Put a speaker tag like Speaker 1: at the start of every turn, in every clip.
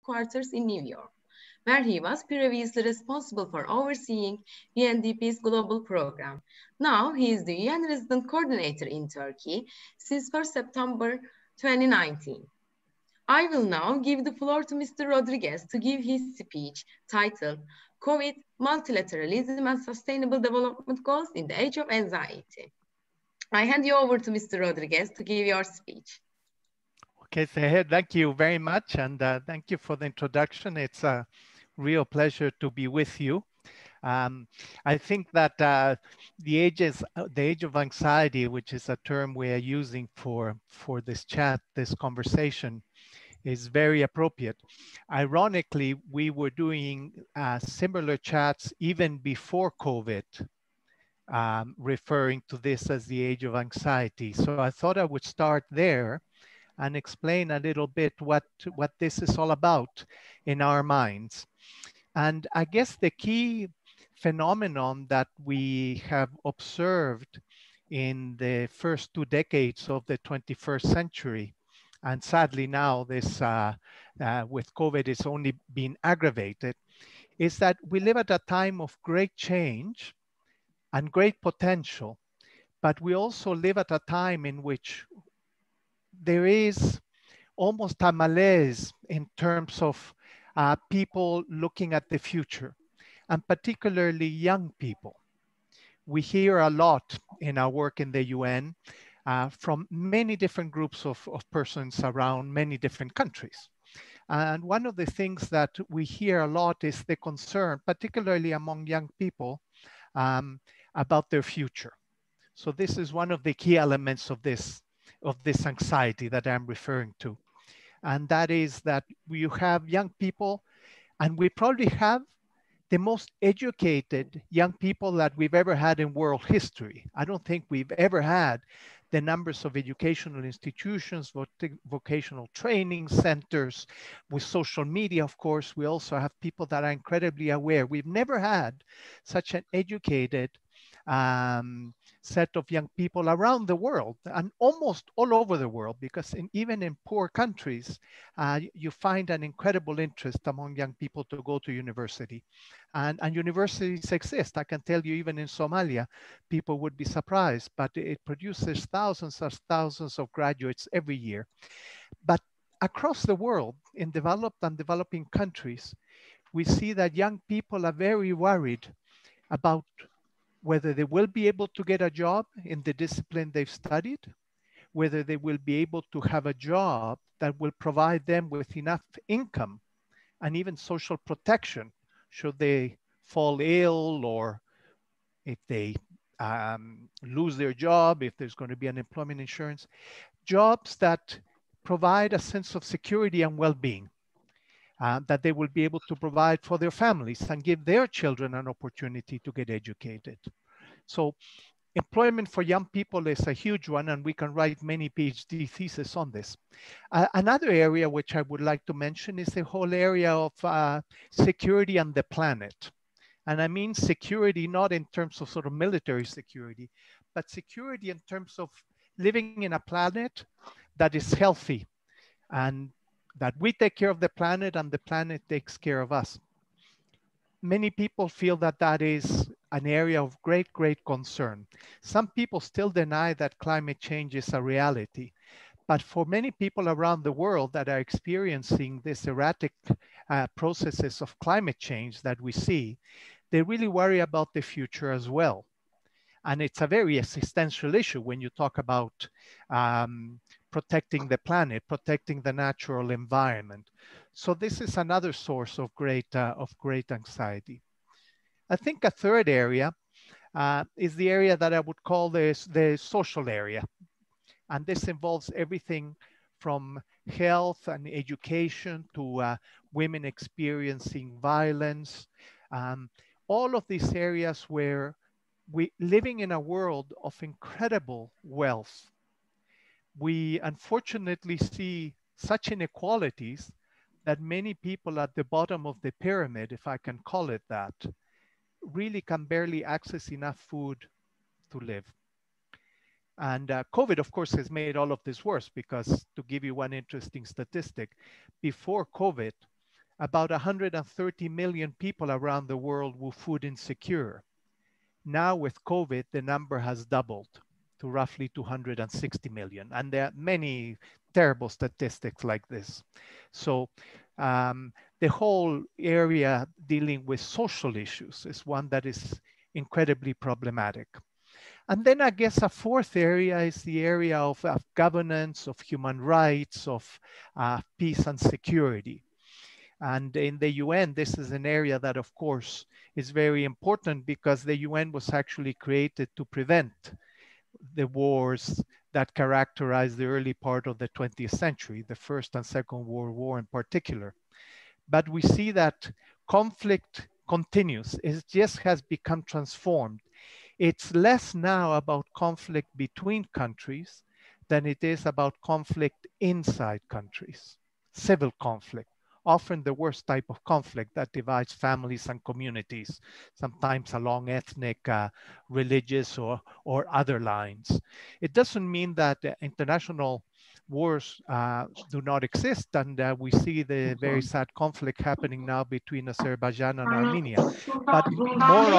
Speaker 1: headquarters in New York, where he was previously responsible for overseeing UNDP's global program. Now he is the UN resident coordinator in Turkey since 1st September 2019. I will now give the floor to Mr. Rodriguez to give his speech titled COVID, Multilateralism and Sustainable Development Goals in the Age of Anxiety. I hand you over to Mr. Rodriguez to give your speech.
Speaker 2: Okay, Seher, thank you very much, and thank you for the introduction. It's a real pleasure to be with you. I think that the age of anxiety, which is a term we are using for this chat, this conversation, is very appropriate. Ironically, we were doing similar chats even before COVID, referring to this as the age of anxiety. So I thought I would start there and explain a little bit what this is all about in our minds. And I guess the key phenomenon that we have observed in the first 2 decades of the 21st century, and sadly now this with COVID is only been aggravated, is that we live at a time of great change and great potential, but we also live at a time in which there is almost a malaise in terms of people looking at the future, and particularly young people. We hear a lot in our work in the UN from many different groups of persons around many different countries. And one of the things that we hear a lot is the concern, particularly among young people, about their future. So this is one of the key elements of this anxiety that I'm referring to. And that is that you have young people, and we probably have the most educated young people that we've ever had in world history. I don't think we've ever had the numbers of educational institutions, vocational training centers, with social media, of course. We also have people that are incredibly aware. We've never had such an educated set of young people around the world, and almost all over the world, because even in poor countries, you find an incredible interest among young people to go to university. And universities exist. I can tell you, even in Somalia, people would be surprised, but it produces thousands of graduates every year. But across the world, in developed and developing countries, we see that young people are very worried about whether they will be able to get a job in the discipline they've studied, whether they will be able to have a job that will provide them with enough income and even social protection should they fall ill, or if they lose their job, if there's going to be unemployment insurance. Jobs that provide a sense of security and well-being, that they will be able to provide for their families and give their children an opportunity to get educated. So employment for young people is a huge one, and we can write many PhD theses on this. Another area which I would like to mention is the whole area of security on the planet. And I mean security not in terms of sort of military security, but security in terms of living in a planet that is healthy, and that we take care of the planet and the planet takes care of us. Many people feel that that is an area of great concern. Some people still deny that climate change is a reality. But for many people around the world that are experiencing this erratic processes of climate change that we see, they really worry about the future as well. And it's a very existential issue when you talk about protecting the planet, protecting the natural environment. So this is another source of great anxiety. I think a third area is the area that I would call the social area. And this involves everything from health and education to women experiencing violence. All of these areas where we living in a world of incredible wealth, we unfortunately see such inequalities that many people at the bottom of the pyramid, if I can call it that, really can barely access enough food to live. And COVID, of course, has made all of this worse, because to give you one interesting statistic, before COVID, about 130 million people around the world were food insecure. Now with COVID, the number has doubled to roughly 260 million. And there are many terrible statistics like this. So the whole area dealing with social issues is one that is incredibly problematic. And then I guess a fourth area is the area of governance, of human rights, of peace and security. And in the UN, this is an area that, of course, is very important because the UN was actually created to prevent the wars that characterized the early part of the 20th century, the First and Second World War in particular. But we see that conflict continues. It just has become transformed. It's less now about conflict between countries than it is about conflict inside countries, civil conflict, often the worst type of conflict that divides families and communities, sometimes along ethnic, religious, or other lines. It doesn't mean that international wars do not exist, and we see the very sad conflict happening now between Azerbaijan and Armenia. But more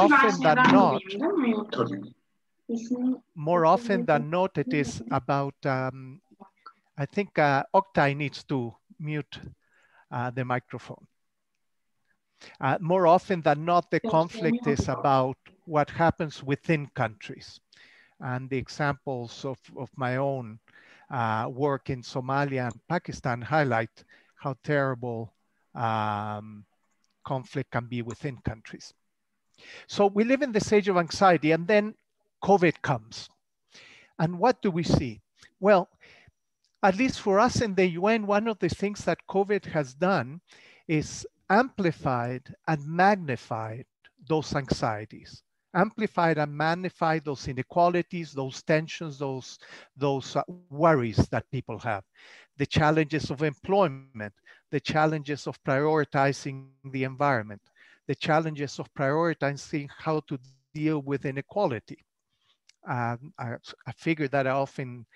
Speaker 2: often than not, it is about, I think Oktay needs to mute the microphone. More often than not, the conflict is about what happens within countries. And the examples of my own work in Somalia and Pakistan highlight how terrible conflict can be within countries. So we live in this age of anxiety, and then COVID comes. And what do we see? Well, at least for us in the UN, one of the things that COVID has done is amplified and magnified those anxieties, amplified and magnified those inequalities, those tensions, those worries that people have, the challenges of employment, the challenges of prioritizing the environment, the challenges of prioritizing how to deal with inequality. A figure that I often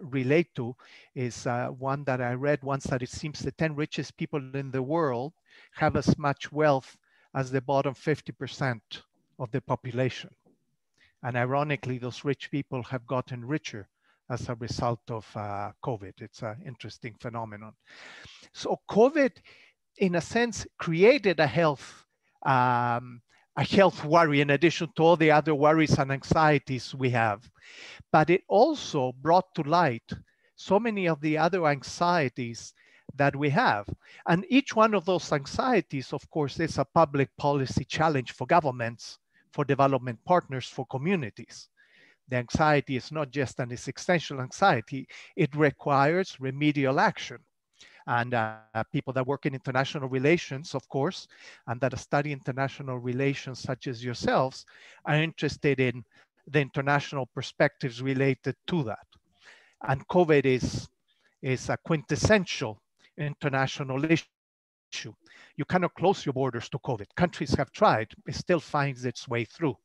Speaker 2: relate to is one that I read once, that it seems the 10 richest people in the world have as much wealth as the bottom 50% of the population. And ironically, those rich people have gotten richer as a result of COVID. It's an interesting phenomenon. So COVID, in a sense, created a health worry in addition to all the other worries and anxieties we have. But it also brought to light so many of the other anxieties that we have. And each one of those anxieties, of course, is a public policy challenge for governments, for development partners, for communities. The anxiety is not just an existential anxiety, it requires remedial action. And people that work in international relations, of course, and that study international relations such as yourselves, are interested in the international perspectives related to that. And COVID is a quintessential international issue. You cannot close your borders to COVID. Countries have tried, it still finds its way through.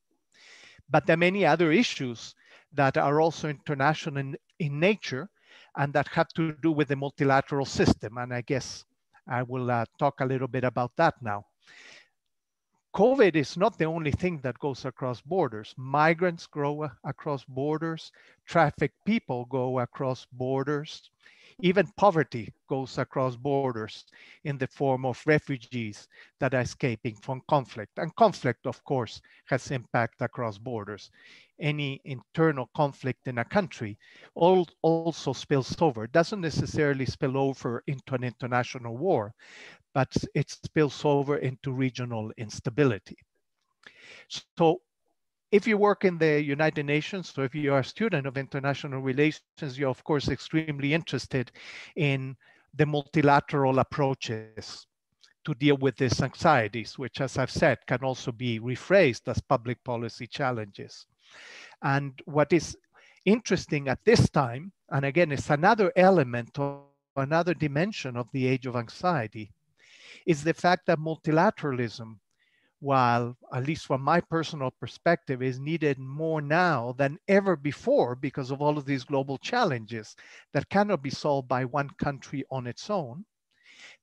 Speaker 2: But there are many other issues that are also international in nature, and that have to do with the multilateral system. And I guess I will talk a little bit about that now. COVID is not the only thing that goes across borders. Migrants go across borders, trafficked people go across borders, even poverty goes across borders in the form of refugees that are escaping from conflict. And conflict, of course, has impact across borders. Any internal conflict in a country also spills over. It doesn't necessarily spill over into an international war, but it spills over into regional instability. So if you work in the United Nations, so if you are a student of international relations, you're of course extremely interested in the multilateral approaches to deal with these anxieties, which, as I've said, can also be rephrased as public policy challenges. And what is interesting at this time, and again, it's another element or another dimension of the age of anxiety, is the fact that multilateralism, while at least from my personal perspective, is needed more now than ever before because of all of these global challenges that cannot be solved by one country on its own,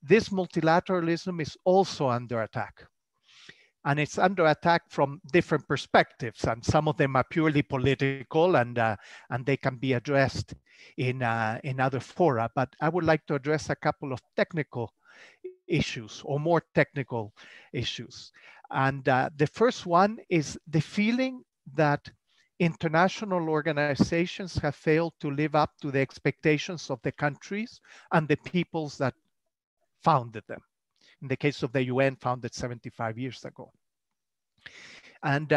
Speaker 2: This multilateralism is also under attack. And it's under attack from different perspectives, and some of them are purely political, and they can be addressed in other fora. But I would like to address a couple of technical issues, or more technical issues. And the first one is the feeling that international organizations have failed to live up to the expectations of the countries and the peoples that founded them. In the case of the UN, founded 75 years ago. And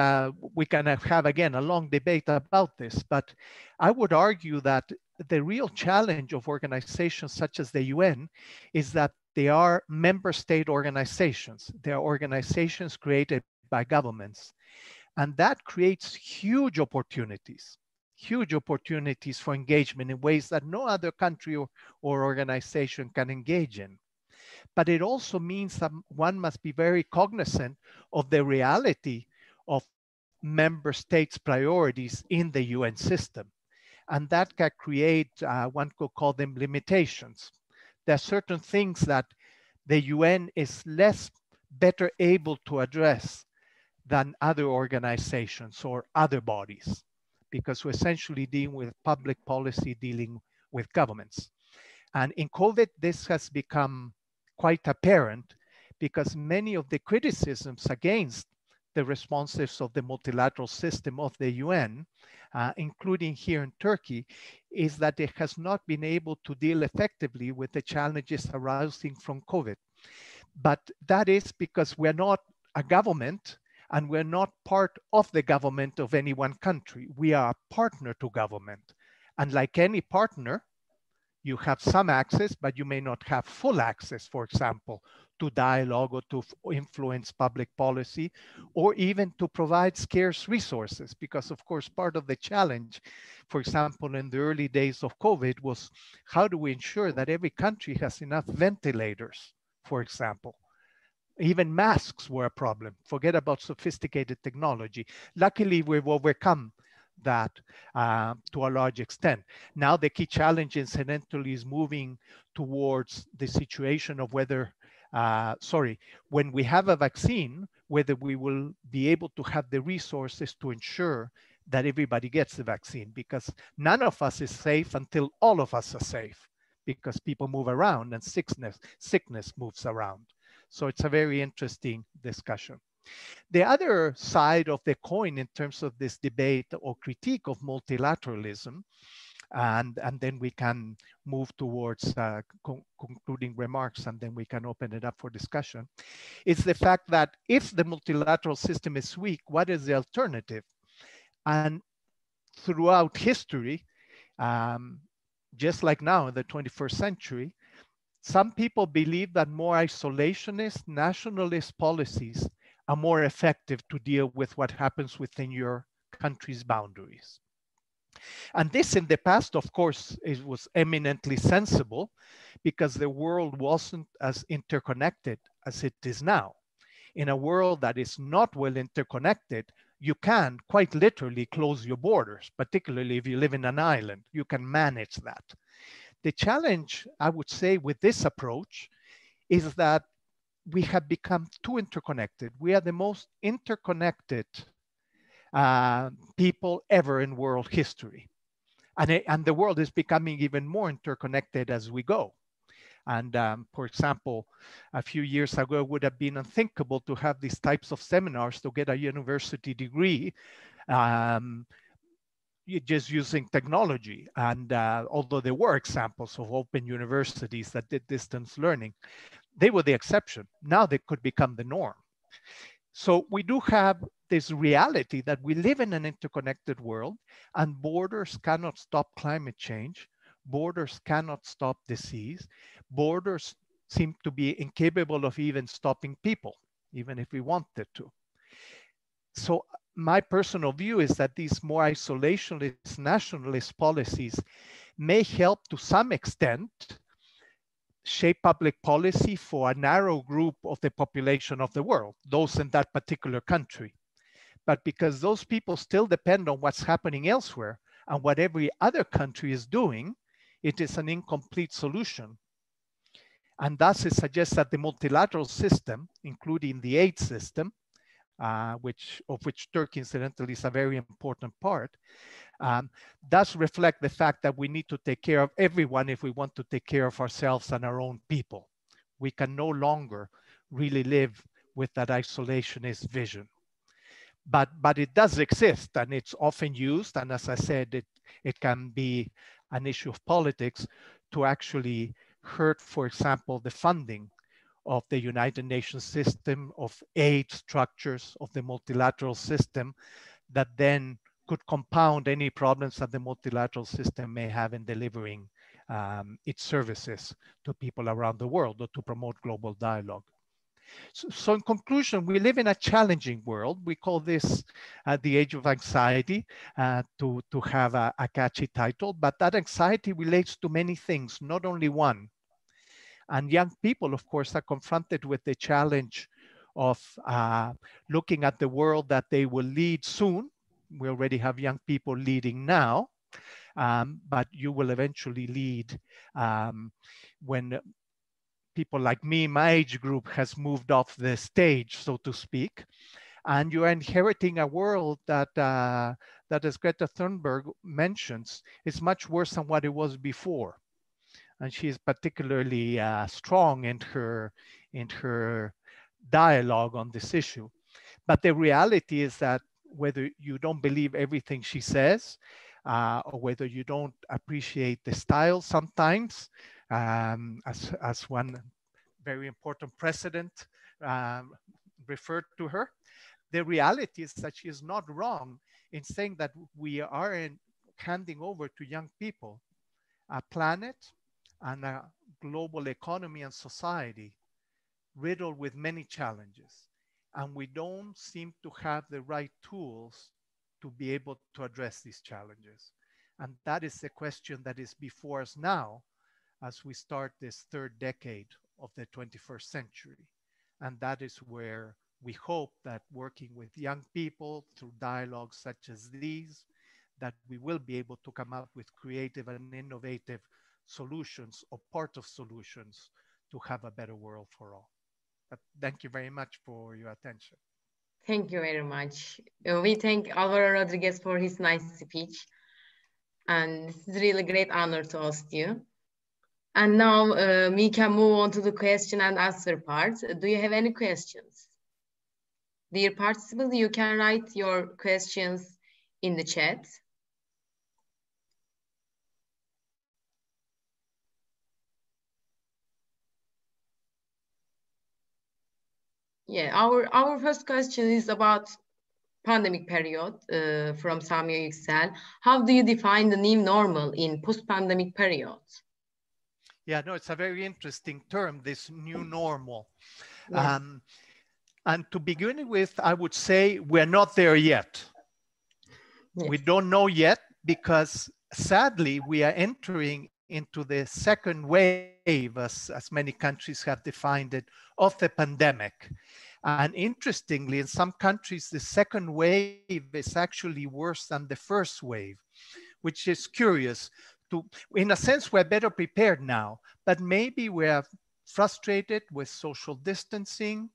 Speaker 2: we can have, again, a long debate about this, but I would argue that the real challenge of organizations such as the UN is that they are member state organizations. They are organizations created by governments. And that creates huge opportunities for engagement in ways that no other country or organization can engage in. But it also means that one must be very cognizant of the reality of member states' priorities in the UN system. And that can create, one could call them limitations. There are certain things that the UN is better able to address than other organizations or other bodies, because we're essentially dealing with public policy, dealing with governments. And in COVID, this has become quite apparent, because many of the criticisms against the responses of the multilateral system of the UN, including here in Turkey, is that it has not been able to deal effectively with the challenges arising from COVID. But that is because we're not a government, and we're not part of the government of any one country. We are a partner to government. And like any partner, you have some access, but you may not have full access, for example, to dialogue or to influence public policy, or even to provide scarce resources. Because of course, part of the challenge, for example, in the early days of COVID was, how do we ensure that every country has enough ventilators, for example? Even masks were a problem. Forget about sophisticated technology. Luckily, we've overcome that to a large extent. Now the key challenge incidentally is moving towards the situation of whether, when we have a vaccine, whether we will be able to have the resources to ensure that everybody gets the vaccine, because none of us is safe until all of us are safe, because people move around and sickness moves around. So it's a very interesting discussion. The other side of the coin in terms of this debate or critique of multilateralism, and then we can move towards concluding remarks, and then we can open it up for discussion, is the fact that if the multilateral system is weak, what is the alternative? And throughout history, just like now in the 21st century, some people believe that more isolationist, nationalist policies are more effective to deal with what happens within your country's boundaries. And this in the past, of course, it was eminently sensible, because the world wasn't as interconnected as it is now. In a world that is not well interconnected, you can quite literally close your borders, particularly if you live in an island. You can manage that. The challenge, I would say, with this approach is that we have become too interconnected. We are the most interconnected people ever in world history. And the world is becoming even more interconnected as we go. And for example, a few years ago, it would have been unthinkable to have these types of seminars to get a university degree just using technology. And although there were examples of open universities that did distance learning, they were the exception. Now they could become the norm. So we do have this reality that we live in an interconnected world, and borders cannot stop climate change. Borders cannot stop disease. Borders seem to be incapable of even stopping people, even if we wanted to. So my personal view is that these more isolationist, nationalist policies may help to some extent shape public policy for a narrow group of the population of the world, those in that particular country. But because those people still depend on what's happening elsewhere and what every other country is doing, it is an incomplete solution. And thus it suggests that the multilateral system, including the aid system, of which Turkey incidentally is a very important part, does reflect the fact that we need to take care of everyone if we want to take care of ourselves and our own people. We can no longer really live with that isolationist vision. But it does exist, and it's often used, and as I said, it can be an issue of politics to actually hurt, for example, the funding of the United Nations system, of aid structures, of the multilateral system, that then could compound any problems that the multilateral system may have in delivering its services to people around the world, or to promote global dialogue. So in conclusion, we live in a challenging world. We call this the age of anxiety, to have a catchy title, but that anxiety relates to many things, not only one. And young people, of course, are confronted with the challenge of looking at the world that they will lead soon. We already have young people leading now, but you will eventually lead when people like me, my age group, has moved off the stage, so to speak. And you're inheriting a world that, as Greta Thunberg mentions, is much worse than what it was before. And she is particularly strong in her dialogue on this issue. But the reality is that whether you don't believe everything she says, or whether you don't appreciate the style sometimes, as one very important precedent referred to her, the reality is that she is not wrong in saying that we are handing over to young people a planet and a global economy and society riddled with many challenges. And we don't seem to have the right tools to be able to address these challenges. And that is the question that is before us now as we start this third decade of the 21st century. And that is where we hope that working with young people through dialogues such as these, that we will be able to come up with creative and innovative solutions, or part of solutions, to have a better world for all. But thank you very much for your attention.
Speaker 1: Thank you very much. We thank Alvaro Rodriguez for his nice speech. And this is really a great honor to host you. And now we can move on to the question and answer part. Do you have any questions? Dear participants, you can write your questions in the chat. Yeah, our first question is about pandemic period from Samia Yüksel. How do you define the new normal in post-pandemic period?
Speaker 2: Yeah, no, it's a very interesting term, this new normal.
Speaker 1: Yeah.
Speaker 2: And to begin with, I would say we're not there yet. Yes. We don't know yet because sadly, we are entering into the second wave, as many countries have defined it, of the pandemic. And interestingly, in some countries, the second wave is actually worse than the first wave, which is curious. In a sense, we're better prepared now, but maybe we're frustrated with social distancing.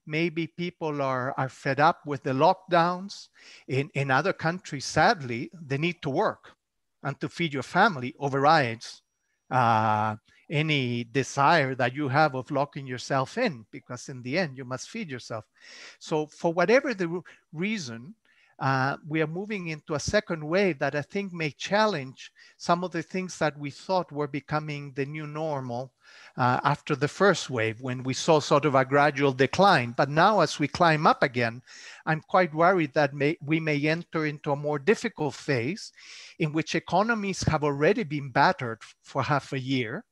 Speaker 2: Maybe people are fed up with the lockdowns. In other countries, sadly, the need to work and to feed your family overrides any desire that you have of locking yourself in, because in the end, you must feed yourself. So for whatever the reason, we are moving into a second wave that I think may challenge some of the things that we thought were becoming the new normal after the first wave, when we saw sort of a gradual decline. But now as we climb up again, I'm quite worried that we may enter into a more difficult phase in which economies have already been battered for half a year.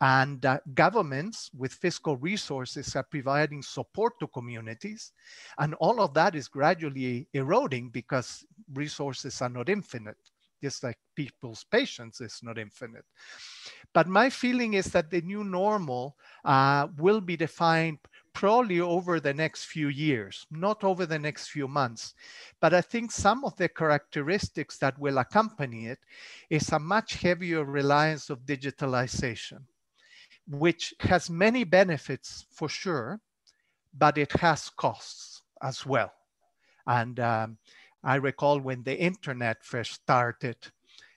Speaker 2: And governments with fiscal resources are providing support to communities. And all of that is gradually eroding because resources are not infinite, just like people's patience is not infinite. But my feeling is that the new normal will be defined probably over the next few years, not over the next few months. But I think some of the characteristics that will accompany it is a much heavier reliance of digitalization. which has many benefits for sure, but it has costs as well. And I recall when the internet first started,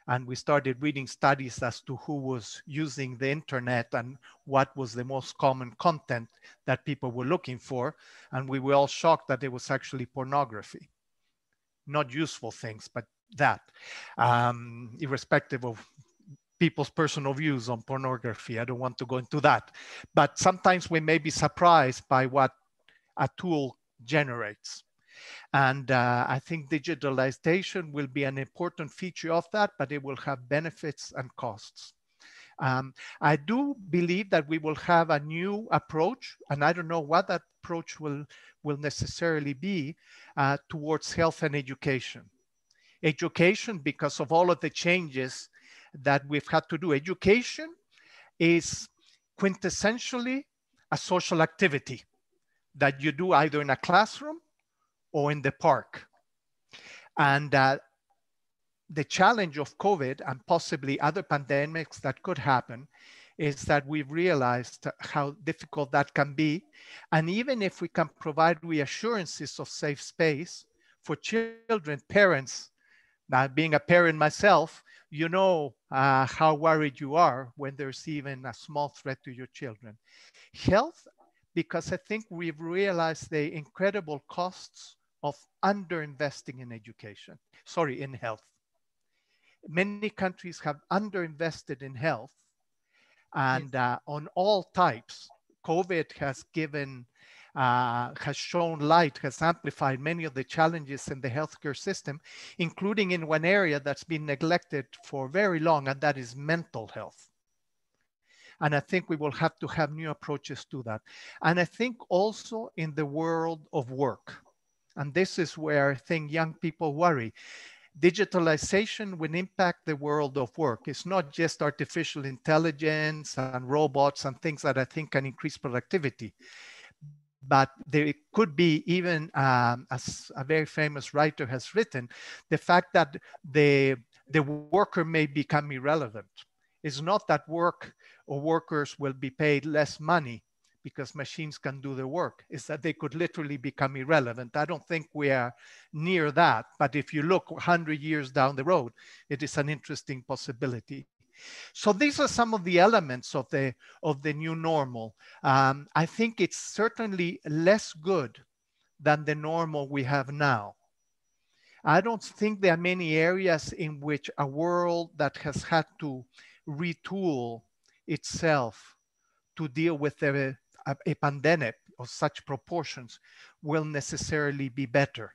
Speaker 2: and we started reading studies as to who was using the internet and what was the most common content that people were looking for. And we were all shocked that it was actually pornography. Not useful things, but that, irrespective of people's personal views on pornography. I don't want to go into that. But sometimes we may be surprised by what a tool generates. And I think digitalization will be an important feature of that, but it will have benefits and costs. I do believe that we will have a new approach, and I don't know what that approach will necessarily be, towards health and education. Education, because of all of the changes that we've had to do. Education is quintessentially a social activity that you do either in a classroom or in the park. And the challenge of COVID and possibly other pandemics that could happen is that we've realized how difficult that can be. And even if we can provide reassurances of safe space for children, parents, now being a parent myself, you know how worried you are when there's even a small threat to your children. Health, because I think we've realized the incredible costs of underinvesting in education, in health. Many countries have underinvested in health, and on all types. COVID has given, has shown light, has amplified many of the challenges in the healthcare system, including in one area that's been neglected for very long, and that is mental health. And I think we will have to have new approaches to that. And I think also in the world of work, and this is where I think young people worry. Digitalization will impact the world of work. It's not just artificial intelligence and robots and things that I think can increase productivity, but there could be even, as a very famous writer has written, the fact that the worker may become irrelevant. It's not that work or workers will be paid less money because machines can do the work. It's that they could literally become irrelevant. I don't think we are near that, but if you look 100 years down the road, it is an interesting possibility. So these are some of the elements of the new normal. I think it's certainly less good than the normal we have now. I don't think there are many areas in which a world that has had to retool itself to deal with a pandemic of such proportions will necessarily be better.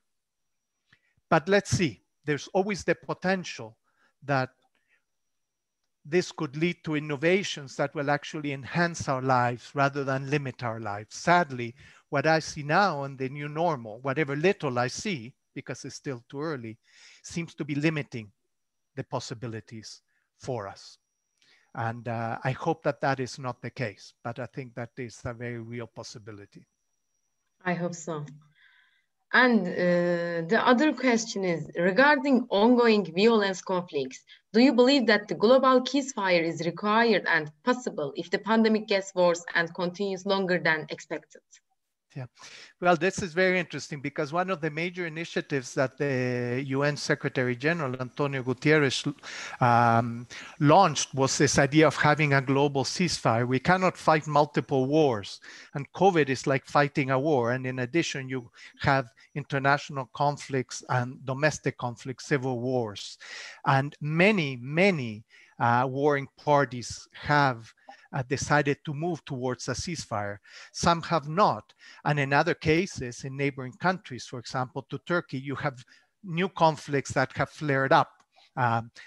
Speaker 2: But let's see, there's always the potential that this could lead to innovations that will actually enhance our lives rather than limit our lives. Sadly, what I see now in the new normal, whatever little I see, because it's still too early, seems to be limiting the possibilities for us. And I hope that that is not the case, but I think that is a very real possibility.
Speaker 1: I hope so. And the other question is, regarding ongoing violence conflicts, do you believe that the global ceasefire is required and possible if the pandemic gets worse and continues longer than expected?
Speaker 2: Yeah, well, this is very interesting because one of the major initiatives that the UN Secretary General, Antonio Guterres, launched was this idea of having a global ceasefire. We cannot fight multiple wars, and COVID is like fighting a war. And in addition, you have international conflicts and domestic conflicts, civil wars. And many warring parties have decided to move towards a ceasefire. Some have not. And in other cases, in neighboring countries, for example, to Turkey, you have new conflicts that have flared up.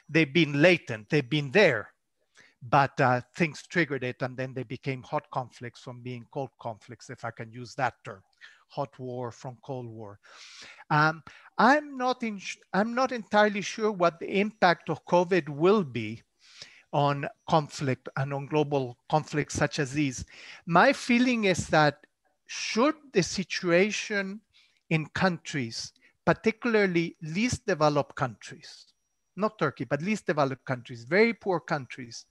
Speaker 2: They've been latent, they've been there, but things triggered it, and then they became hot conflicts from being cold conflicts, if I can use that term. Hot war from Cold War. I'm not entirely sure what the impact of COVID will be on conflict and on global conflicts such as these. My feeling is that should the situation in countries, particularly least developed countries, not Turkey, but least developed countries, very poor countries,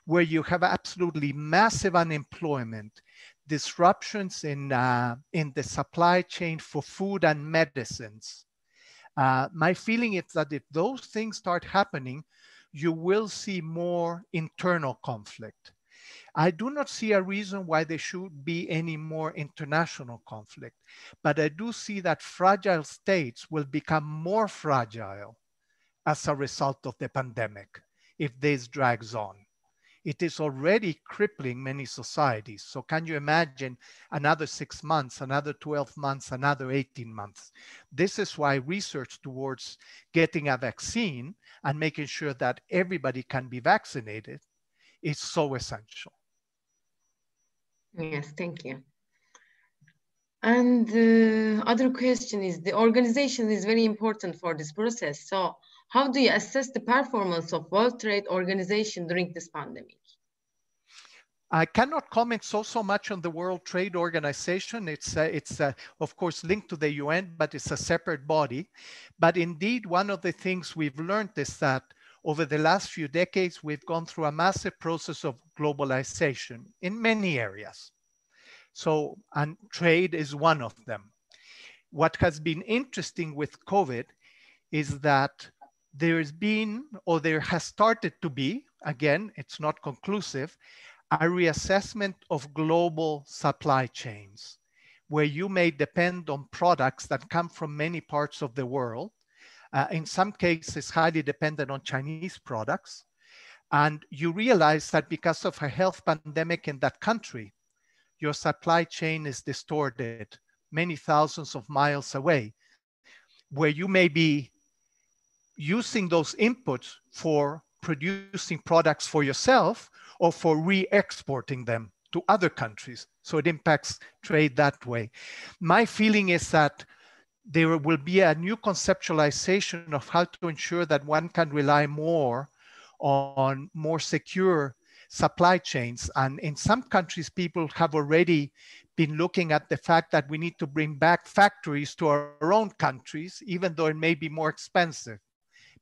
Speaker 2: where you have absolutely massive unemployment, disruptions in the supply chain for food and medicines. My feeling is that if those things start happening, you will see more internal conflict. I do not see a reason why there should be any more international conflict, but I do see that fragile states will become more fragile as a result of the pandemic if this drags on. It is already crippling many societies. So can you imagine another 6 months, another 12 months, another 18 months? This is why research towards getting a vaccine and making sure that everybody can be vaccinated is so essential.
Speaker 1: Yes, thank you. And the other question is, the organization is very important for this process. So how do you assess the performance of World Trade Organization during this pandemic?
Speaker 2: I cannot comment so much on the World Trade Organization. It's of course linked to the UN, but it's a separate body. But indeed, one of the things we've learned is that over the last few decades, we've gone through a massive process of globalization in many areas. So, and trade is one of them. What has been interesting with COVID is that there's been, or there has started to be, again, it's not conclusive, a reassessment of global supply chains, where you may depend on products that come from many parts of the world. In some cases, highly dependent on Chinese products. And you realize that because of a health pandemic in that country, your supply chain is distorted many thousands of miles away, where you may be using those inputs for producing products for yourself or for re-exporting them to other countries. So it impacts trade that way. My feeling is that there will be a new conceptualization of how to ensure that one can rely more on more secure supply chains. And in some countries, people have already been looking at the fact that we need to bring back factories to our own countries, even though it may be more expensive,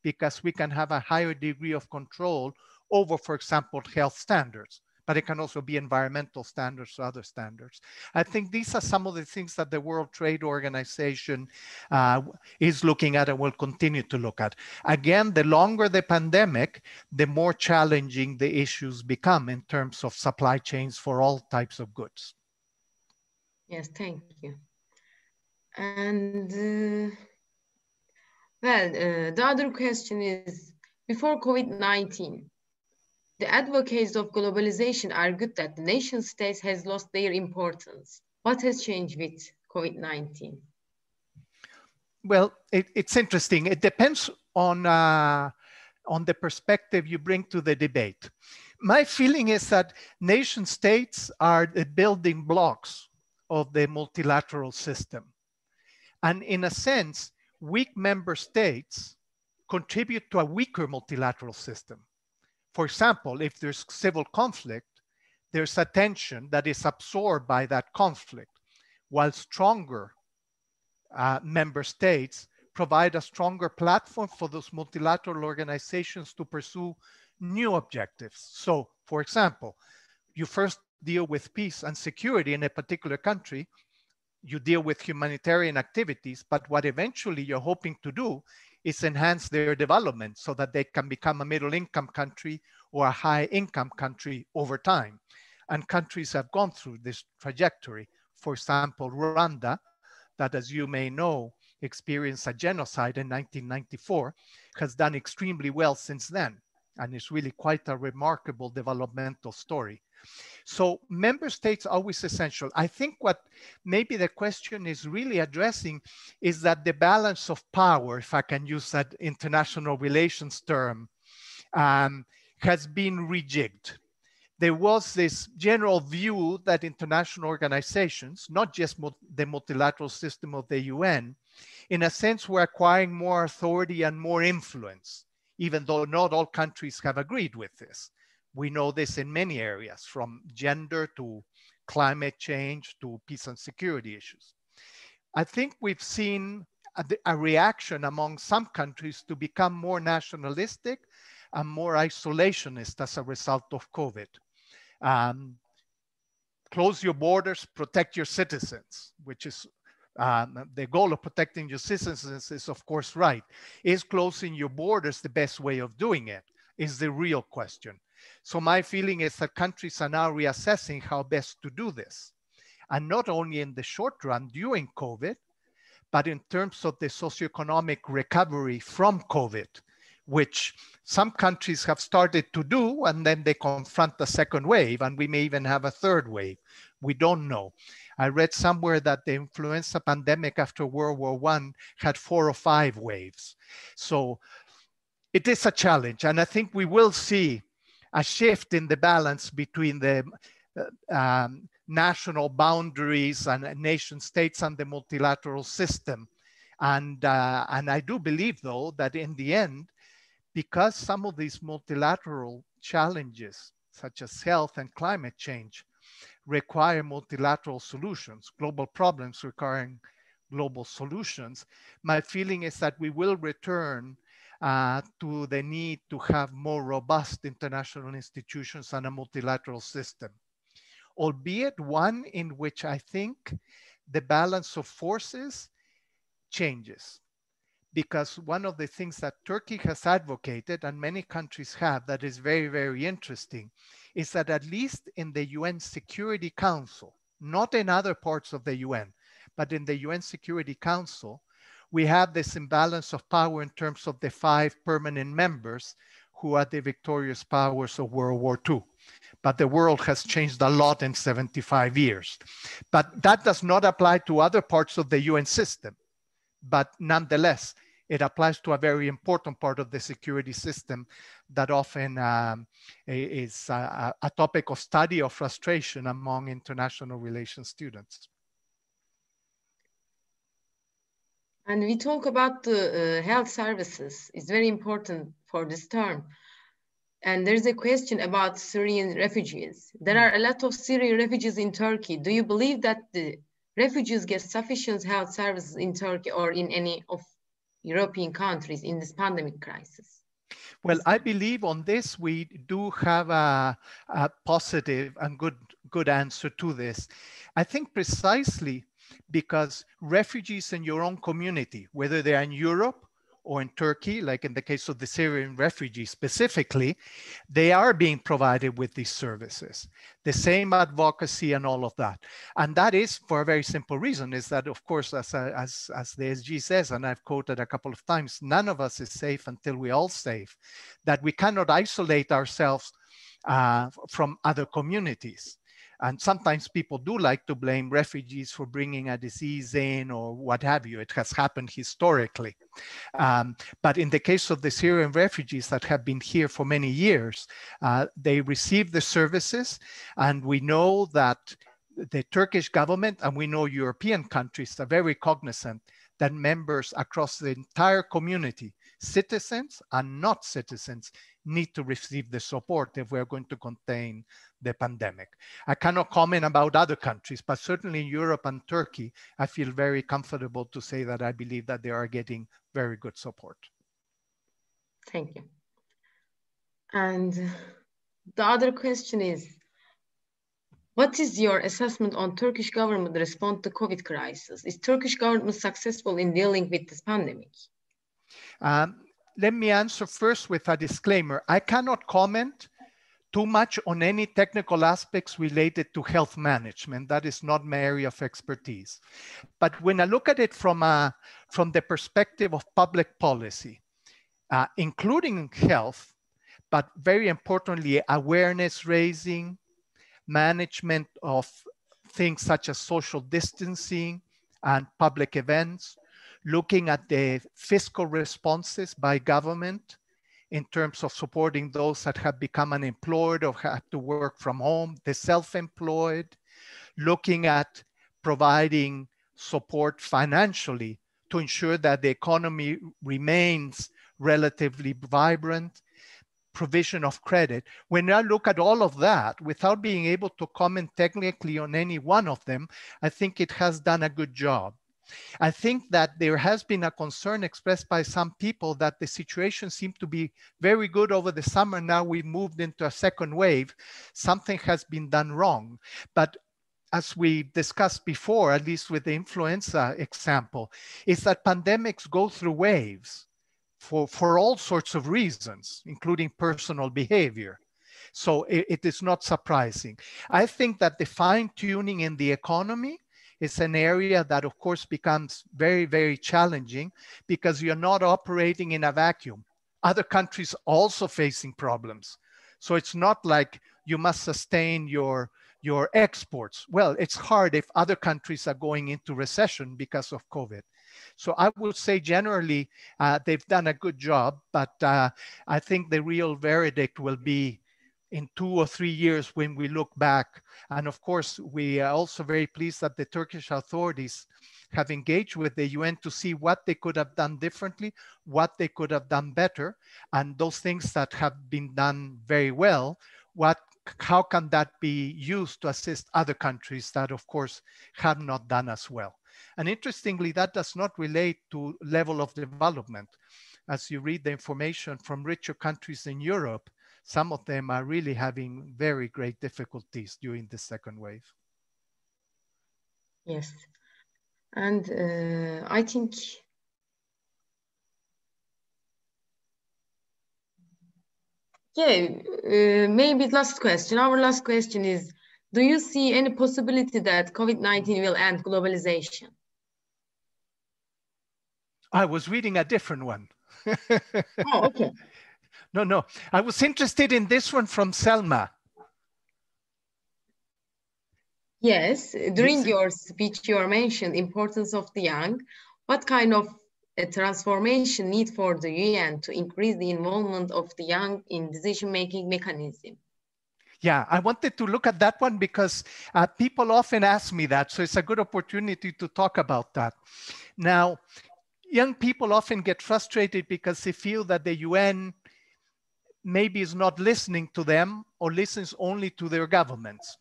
Speaker 2: because we can have a higher degree of control over, for example, health standards, but it can also be environmental standards or other standards. I think these are some of the things that the World Trade Organization is looking at and will continue to look at. Again, the longer the pandemic, the more challenging the issues become in terms of supply chains for all types of goods.
Speaker 1: Yes, thank you. And the other question is, before COVID-19, the advocates of globalization argued that the nation states has lost their importance. What has changed with COVID-19?
Speaker 2: Well, it's interesting. It depends on the perspective you bring to the debate. My feeling is that nation states are the building blocks of the multilateral system. And in a sense, weak member states contribute to a weaker multilateral system. For example, if there's civil conflict, there's a tension that is absorbed by that conflict, while stronger member states provide a stronger platform for those multilateral organizations to pursue new objectives. So, for example, you first deal with peace and security in a particular country, you deal with humanitarian activities, but what eventually you're hoping to do is enhance their development so that they can become a middle income country or a high income country over time. And countries have gone through this trajectory. For example, Rwanda, that, as you may know, experienced a genocide in 1994, has done extremely well since then. And it's really quite a remarkable developmental story. So member states are always essential. I think what maybe the question is really addressing is that the balance of power, if I can use that international relations term, has been rejigged. There was this general view that international organizations, not just the multilateral system of the UN, in a sense were acquiring more authority and more influence, even though not all countries have agreed with this. We know this in many areas, from gender to climate change to peace and security issues. I think we've seen a reaction among some countries to become more nationalistic and more isolationist as a result of COVID. Close your borders, protect your citizens, which is the goal of protecting your citizens is of course right. Is closing your borders the best way of doing it? Is the real question. So my feeling is that countries are now reassessing how best to do this. And not only in the short run during COVID, but in terms of the socioeconomic recovery from COVID, which some countries have started to do, and then they confront the second wave, and we may even have a third wave. We don't know. I read somewhere that the influenza pandemic after World War I had 4 or 5 waves. So it is a challenge, and I think we will see a shift in the balance between the national boundaries and nation states and the multilateral system. And I do believe, though, that in the end, because some of these multilateral challenges, such as health and climate change, require multilateral solutions, global problems requiring global solutions, my feeling is that we will return to the need to have more robust international institutions and a multilateral system, albeit one in which I think the balance of forces changes. Because one of the things that Turkey has advocated, and many countries have, that is very, very interesting, is that at least in the UN Security Council, not in other parts of the UN, but in the UN Security Council, we have this imbalance of power in terms of the 5 permanent members who are the victorious powers of World War II. But the world has changed a lot in 75 years. But that does not apply to other parts of the UN system. But nonetheless, it applies to a very important part of the security system that often is a topic of study or frustration among international relations students.
Speaker 1: And we talk about the health services. It's very important for this term. And there's a question about Syrian refugees. There are a lot of Syrian refugees in Turkey. Do you believe that the refugees get sufficient health services in Turkey or in any of European countries in this pandemic crisis?
Speaker 2: Well, I believe on this, we do have a positive and good answer to this. I think precisely because refugees in your own community, whether they're in Europe or in Turkey, like in the case of the Syrian refugees specifically, they are being provided with these services, the same advocacy and all of that. And that is for a very simple reason, is that, of course, as the SG says, and I've quoted a couple of times, none of us is safe until we're all safe, that we cannot isolate ourselves from other communities. And sometimes people do like to blame refugees for bringing a disease in or what have you. It has happened historically. But in the case of the Syrian refugees that have been here for many years, they receive the services. And we know that the Turkish government, and we know European countries, are very cognizant that members across the entire community, citizens and not citizens, need to receive the support if we're going to contain the pandemic. I cannot comment about other countries, but certainly in Europe and Turkey, I feel very comfortable to say that I believe that they are getting very good support.
Speaker 1: Thank you. And the other question is, what is your assessment on Turkish government response to COVID crisis? Is Turkish government successful in dealing with this pandemic?
Speaker 2: Let me answer first with a disclaimer. I cannot comment too much on any technical aspects related to health management. That is not my area of expertise. But when I look at it from the perspective of public policy, including health, but very importantly, awareness raising, management of things such as social distancing and public events, looking at the fiscal responses by government in terms of supporting those that have become unemployed or have to work from home, the self-employed, looking at providing support financially to ensure that the economy remains relatively vibrant, provision of credit. When I look at all of that, without being able to comment technically on any one of them, I think it has done a good job. I think that there has been a concern expressed by some people that the situation seemed to be very good over the summer. Now we've moved into a second wave. Something has been done wrong. But as we discussed before, at least with the influenza example, is that pandemics go through waves for all sorts of reasons, including personal behavior. So it is not surprising. I think that the fine-tuning in the economy is an area that, of course, becomes very, very challenging because you're not operating in a vacuum. Other countries also facing problems. So it's not like you must sustain your exports. Well, it's hard if other countries are going into recession because of COVID. So I would say generally they've done a good job, but I think the real verdict will be in 2 or 3 years when we look back. And of course, we are also very pleased that the Turkish authorities have engaged with the UN to see what they could have done differently, what they could have done better, and those things that have been done very well, how can that be used to assist other countries that, of course, have not done as well. And interestingly, that does not relate to level of development. As you read the information from richer countries in Europe, some of them are really having very great difficulties during the second wave.
Speaker 1: Yes. And I think maybe last question. Our last question is, do you see any possibility that COVID-19 will end globalization?
Speaker 2: I was reading a different one.
Speaker 1: Oh, okay.
Speaker 2: No. I was interested in this one from Selma.
Speaker 1: Yes, during your speech, you mentioned importance of the young. What kind of a transformation need for the UN to increase the involvement of the young in decision-making mechanism?
Speaker 2: Yeah, I wanted to look at that one because people often ask me that, so it's a good opportunity to talk about that. Now, young people often get frustrated because they feel that the UN maybe is not listening to them or listens only to their governments.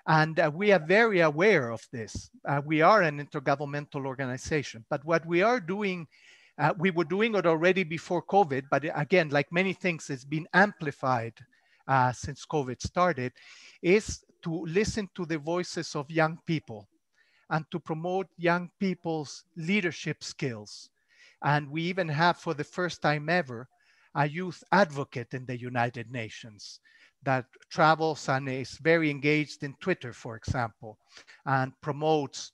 Speaker 2: And we are very aware of this. We are an intergovernmental organization, but what we are doing, we were doing it already before COVID, but again, like many things, it's been amplified since COVID started, is to listen to the voices of young people and to promote young people's leadership skills. And we even have, for the first time ever, a youth advocate in the United Nations that travels and is very engaged in Twitter, for example, and promotes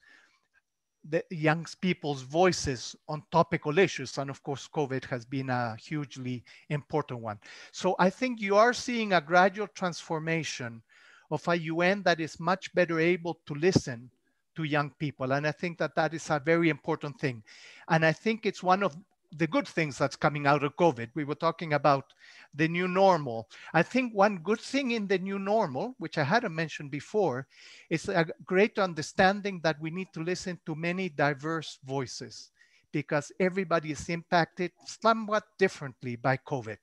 Speaker 2: the young people's voices on topical issues. And of course, COVID has been a hugely important one. So I think you are seeing a gradual transformation of a UN that is much better able to listen to young people. And I think that that is a very important thing. And I think it's one of the good things that's coming out of COVID. We were talking about the new normal. I think one good thing in the new normal, which I hadn't mentioned before, is a great understanding that we need to listen to many diverse voices because everybody is impacted somewhat differently by COVID.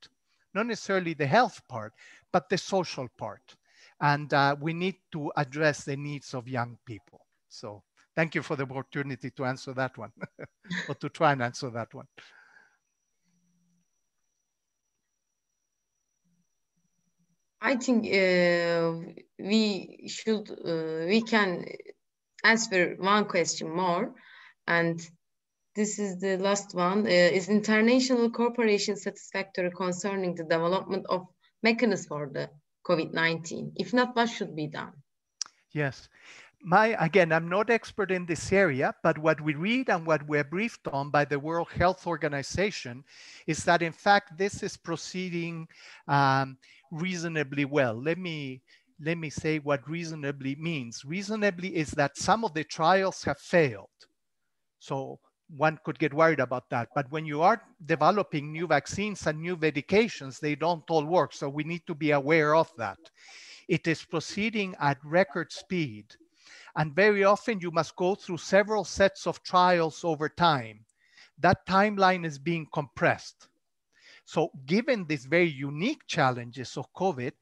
Speaker 2: Not necessarily the health part, but the social part. And we need to address the needs of young people. So thank you for the opportunity to answer that one, or to try and answer that one.
Speaker 1: I think we can answer one question more, and this is the last one. Is international cooperation satisfactory concerning the development of mechanisms for the COVID-19? If not, what should be done?
Speaker 2: Yes. Again, I'm not expert in this area, but what we read and what we're briefed on by the World Health Organization is that, in fact, this is proceeding reasonably well. Let me say what reasonably means. Reasonably is that some of the trials have failed. So one could get worried about that. But when you are developing new vaccines and new medications, they don't all work. So we need to be aware of that. It is proceeding at record speed. And very often you must go through several sets of trials over time. That timeline is being compressed. So given these very unique challenges of COVID,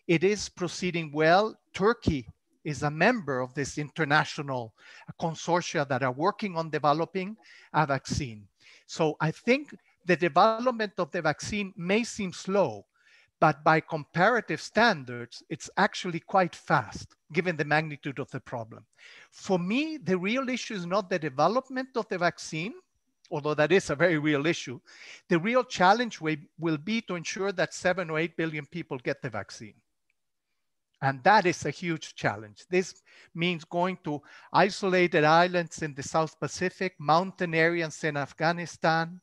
Speaker 2: it is proceeding well. Turkey is a member of this international consortia that are working on developing a vaccine. So I think the development of the vaccine may seem slow, but by comparative standards, it's actually quite fast, given the magnitude of the problem. For me, the real issue is not the development of the vaccine, although that is a very real issue. The real challenge will be to ensure that 7 or 8 billion people get the vaccine. And that is a huge challenge. This means going to isolated islands in the South Pacific, mountain areas in Afghanistan,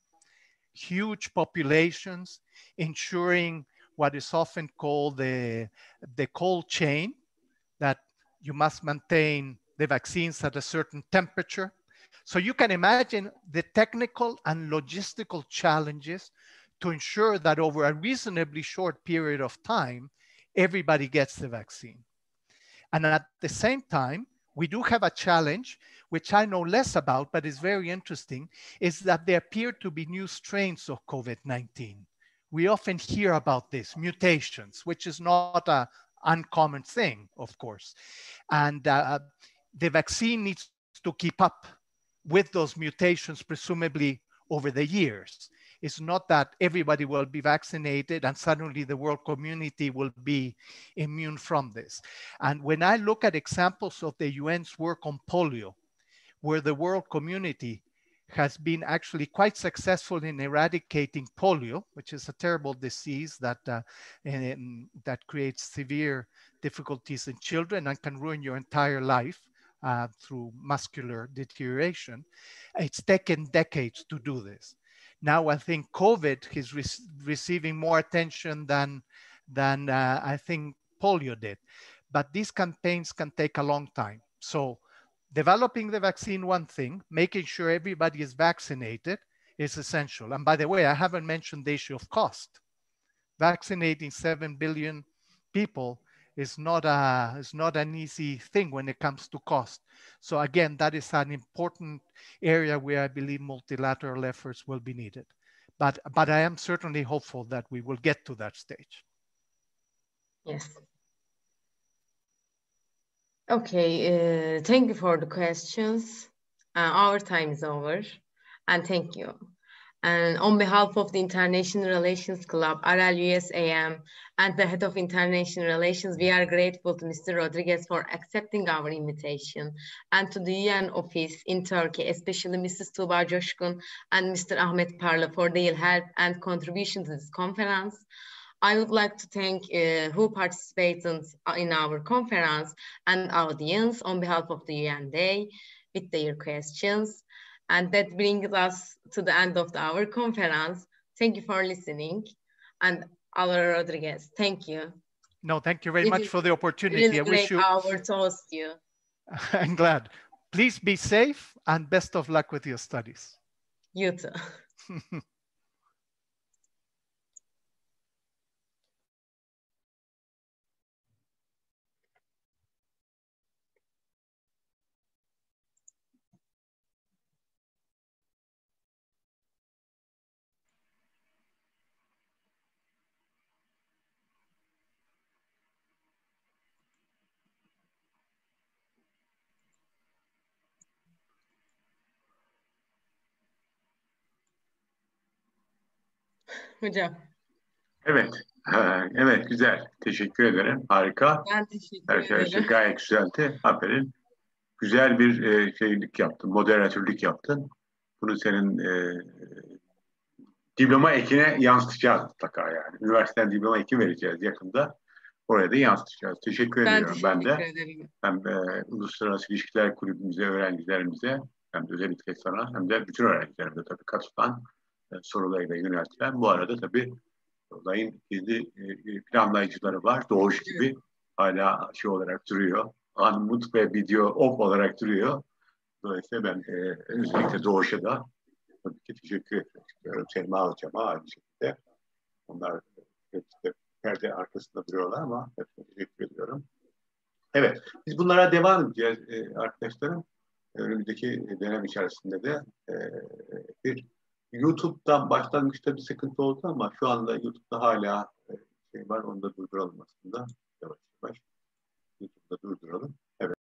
Speaker 2: huge populations, ensuring what is often called the cold chain, that you must maintain the vaccines at a certain temperature. So you can imagine the technical and logistical challenges to ensure that over a reasonably short period of time, everybody gets the vaccine. And at the same time, we do have a challenge, which I know less about, but is very interesting, is that there appear to be new strains of COVID-19. We often hear about this, mutations, which is not an uncommon thing, of course. And the vaccine needs to keep up with those mutations, presumably over the years. It's not that everybody will be vaccinated and suddenly the world community will be immune from this. And when I look at examples of the UN's work on polio, where the world community has been actually quite successful in eradicating polio, which is a terrible disease that, that creates severe difficulties in children and can ruin your entire life through muscular deterioration. It's taken decades to do this. Now I think COVID is receiving more attention than I think polio did. But these campaigns can take a long time. So developing the vaccine, one thing, making sure everybody is vaccinated is essential. And by the way, I haven't mentioned the issue of cost. Vaccinating 7 billion people is not an easy thing when it comes to cost. So again, that is an important area where I believe multilateral efforts will be needed. But I am certainly hopeful that we will get to that stage.
Speaker 1: Yes. Okay, thank you for the questions. Our time is over, and thank you. And on behalf of the International Relations Club, RLUSAM, and the head of International Relations, we are grateful to Mr. Rodriguez for accepting our invitation, and to the UN office in Turkey, especially Mrs. Tuğba Coşkun and Mr. Ahmet Parla for their help and contribution to this conference. I would like to thank who participated in our conference and audience on behalf of the UN Day with their questions. And that brings us to the end of our conference. Thank you for listening. And Álvaro Rodriguez, thank you.
Speaker 2: No, thank you very much for the opportunity.
Speaker 1: It is great hour to host you.
Speaker 2: I'm glad. Please be safe and best of luck with your studies.
Speaker 1: You too. Hocam.
Speaker 3: Evet, evet güzel. Teşekkür ederim. Harika.
Speaker 1: Ben teşekkür
Speaker 3: Arkadaşlar
Speaker 1: ederim.
Speaker 3: gayet güzeldi. Aferin. Güzel bir şeylik yaptın, moderatörlük yaptın. Bunu senin diploma ekine yansıtacağız mutlaka yani. Üniversiteden diploma eki vereceğiz yakında. Oraya da yansıtacağız. Teşekkür ediyorum ben de.
Speaker 1: Ederim.
Speaker 3: Hem Uluslararası İlişkiler Kulübümüze, öğrencilerimize, hem de özellikle sana, hem de bütün öğrencilerimize tabii katılan sorularıyla yöneltilen. Bu arada tabii olayın gizli planlayıcıları var. Doğuş gibi hala şey olarak duruyor. Unmute ve video off olarak duruyor. Dolayısıyla ben özellikle Doğuş'a da tabii ki teşekkür etmek istiyorum. Selma Hocam'a aynı şekilde. Onlar hepsi perde arkasında duruyorlar ama hepsine teşekkür ediyorum. Evet, biz bunlara devam edeceğiz arkadaşlarım. Önümüzdeki dönem içerisinde de bir YouTube'dan başlangıçta bir sıkıntı oldu ama şu anda YouTube'da hala şey var, onu da durduralım aslında. Yavaş yavaş YouTube'da durduralım. Evet.